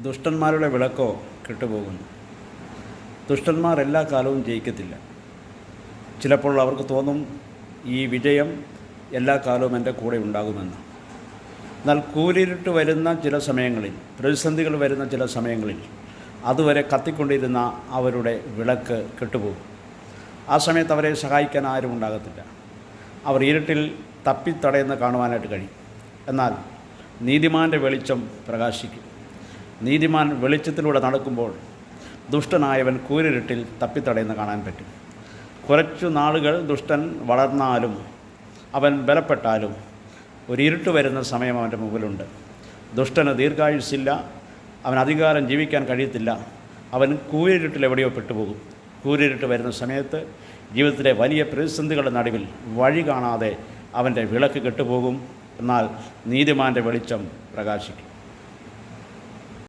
ദുഷ്ടന്മാരുടെ വിളക്കോ കെട്ടുപോകുന്നു. ദുഷ്ടന്മാർ എല്ലാ കാലവും ജയിക്കത്തില്ല. ചിലപ്പോൾ അവർക്ക് തോന്നും ഈ വിജയം എല്ലാ കാലവും എൻ്റെ കൂടെ ഉണ്ടാകുമെന്ന്. എന്നാൽ കൂരിരുട്ട് വരുന്ന ചില സമയങ്ങളിൽ, പ്രതിസന്ധികൾ വരുന്ന ചില സമയങ്ങളിൽ അതുവരെ കത്തിക്കൊണ്ടിരുന്ന അവരുടെ വിളക്ക് കെട്ടുപോകും. ആ സമയത്ത് അവരെ സഹായിക്കാൻ ആരും ഉണ്ടാകത്തില്ല. അവർ ഇരുട്ടിൽ തപ്പിത്തടയുന്ന കാണുവാനായിട്ട് കഴിയും. എന്നാൽ നീതിമാൻ്റെ വെളിച്ചം പ്രകാശിക്കും. നീതിമാൻ വെളിച്ചത്തിലൂടെ നടക്കുമ്പോൾ ദുഷ്ടനായവൻ കൂരിരുട്ടിൽ തപ്പിത്തടയുന്ന കാണാൻ പറ്റും. കുറച്ചു നാളുകൾ ദുഷ്ടൻ വളർന്നാലും അവൻ ബലപ്പെട്ടാലും ഒരു ഇരുട്ട് വരുന്ന സമയം അവൻ്റെ മുമ്പിലുണ്ട്. ദുഷ്ടന് ദീർഘായുസ്സില്ല, അവൻ അധികാരം ജീവിക്കാൻ കഴിയത്തില്ല. അവൻ കൂരിരുട്ടിൽ എവിടെയോ പെട്ടുപോകും. കൂരിരുട്ട് വരുന്ന സമയത്ത് ജീവിതത്തിലെ വലിയ പ്രതിസന്ധികളുടെ നടുവിൽ വഴി കാണാതെ അവൻ്റെ വിളക്ക് കെട്ടുപോകും. എന്നാൽ നീതിമാൻ്റെ വെളിച്ചം പ്രകാശിക്കും.